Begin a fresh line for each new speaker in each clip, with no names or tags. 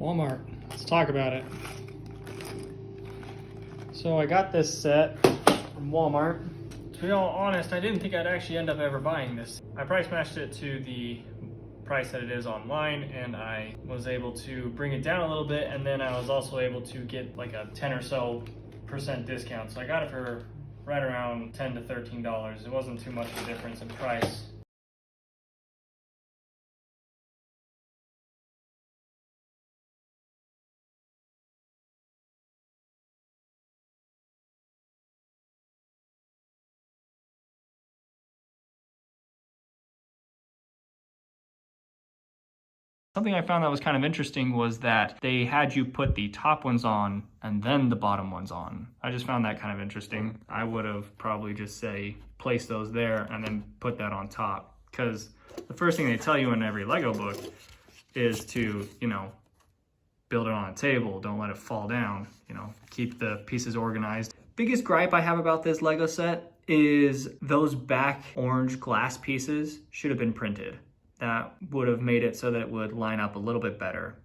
Walmart. Let's talk about it. So I got this set from Walmart. To be all honest, I didn't think I'd actually end up ever buying this. I price matched it to the price that it is online, and I was able to bring it down a little bit, and then I was also able to get like a 10 or so % discount. So I got it for right around $10 to $13. It wasn't too much of a difference in price. Something I found that was kind of interesting was that they had you put the top ones on and then the bottom ones on. I just found that kind of interesting. I would have probably just place those there and then put that on top, because the first thing they tell you in every Lego book is to, build it on a table, don't let it fall down, keep the pieces organized. Biggest gripe I have about this Lego set is those back orange glass pieces should have been printed. That would have made it so that it would line up a little bit better.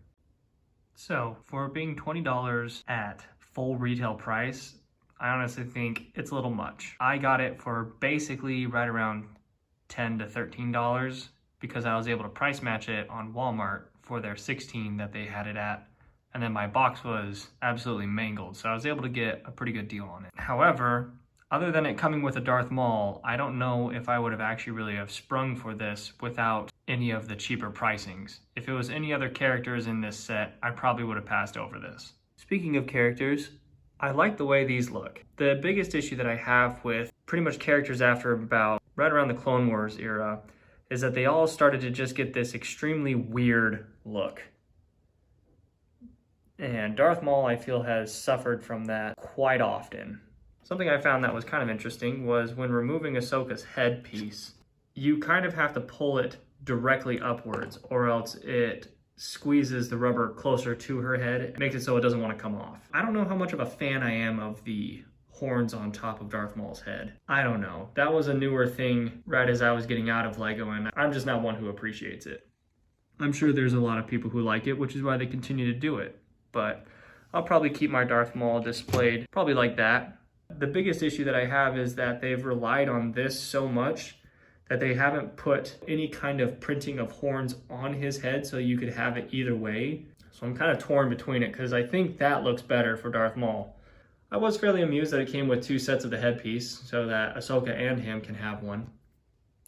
So for it being $20 at full retail price, I honestly think it's a little much. I got it for basically right around $10 to $13 because I was able to price match it on Walmart for their 16 that they had it at. And then my box was absolutely mangled, so I was able to get a pretty good deal on it. However, other than it coming with a Darth Maul, I don't know if I would have actually really have sprung for this without any of the cheaper pricings. If it was any other characters in this set, I probably would have passed over this. Speaking of characters, I like the way these look. The biggest issue that I have with pretty much characters after about right around the Clone Wars era is that they all started to just get this extremely weird look. And Darth Maul, I feel, has suffered from that quite often. Something I found that was kind of interesting was when removing Ahsoka's headpiece, you kind of have to pull it directly upwards, or else it squeezes the rubber closer to her head. It makes it so it doesn't want to come off. I don't know how much of a fan I am of the horns on top of Darth Maul's head. I don't know. That was a newer thing right as I was getting out of Lego, and I'm just not one who appreciates it. I'm sure there's a lot of people who like it, which is why they continue to do it. But I'll probably keep my Darth Maul displayed probably like that. The biggest issue that I have is that they've relied on this so much that they haven't put any kind of printing of horns on his head so you could have it either way. So I'm kind of torn between it because I think that looks better for Darth Maul. I was fairly amused that it came with 2 sets of the headpiece so that Ahsoka and him can have one.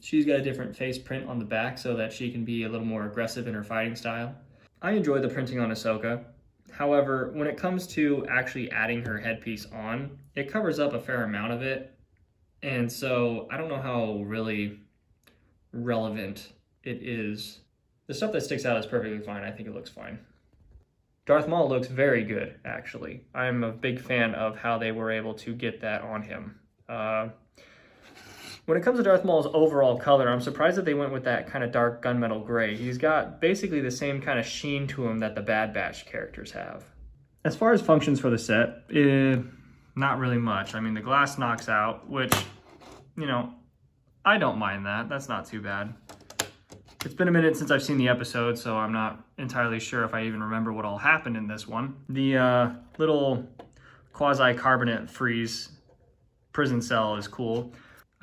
She's got a different face print on the back so that she can be a little more aggressive in her fighting style. I enjoy the printing on Ahsoka. However, when it comes to actually adding her headpiece on, it covers up a fair amount of it. And so I don't know how really relevant it is. The stuff that sticks out is perfectly fine. I think it looks fine. Darth Maul looks very good, actually. I'm a big fan of how they were able to get that on him. When it comes to Darth Maul's overall color, I'm surprised that they went with that kind of dark gunmetal gray. He's got basically the same kind of sheen to him that the Bad Batch characters have. As far as functions for the set, not really much. I mean, the glass knocks out, which, I don't mind that. That's not too bad. It's been a minute since I've seen the episode, so I'm not entirely sure if I even remember what all happened in this one. The little quasi-carbonate freeze prison cell is cool.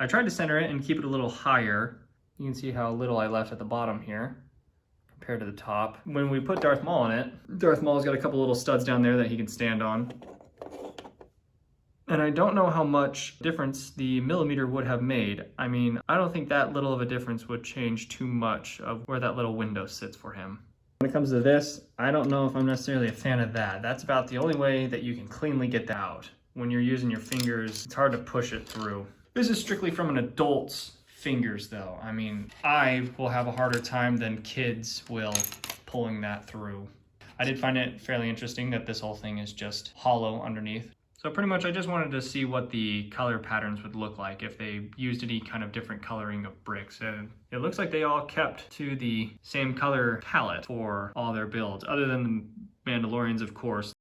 I tried to center it and keep it a little higher. You can see how little I left at the bottom here compared to the top. When we put Darth Maul in it, Darth Maul's got a couple little studs down there that he can stand on. And I don't know how much difference the millimeter would have made. I mean, I don't think that little of a difference would change too much of where that little window sits for him. When it comes to this, I don't know if I'm necessarily a fan of that. That's about the only way that you can cleanly get that out. When you're using your fingers, it's hard to push it through. This is strictly from an adult's fingers though. I mean, I will have a harder time than kids will pulling that through. I did find it fairly interesting that this whole thing is just hollow underneath. So pretty much I just wanted to see what the color patterns would look like if they used any kind of different coloring of bricks. And it looks like they all kept to the same color palette for all their builds, other than the Mandalorians, of course.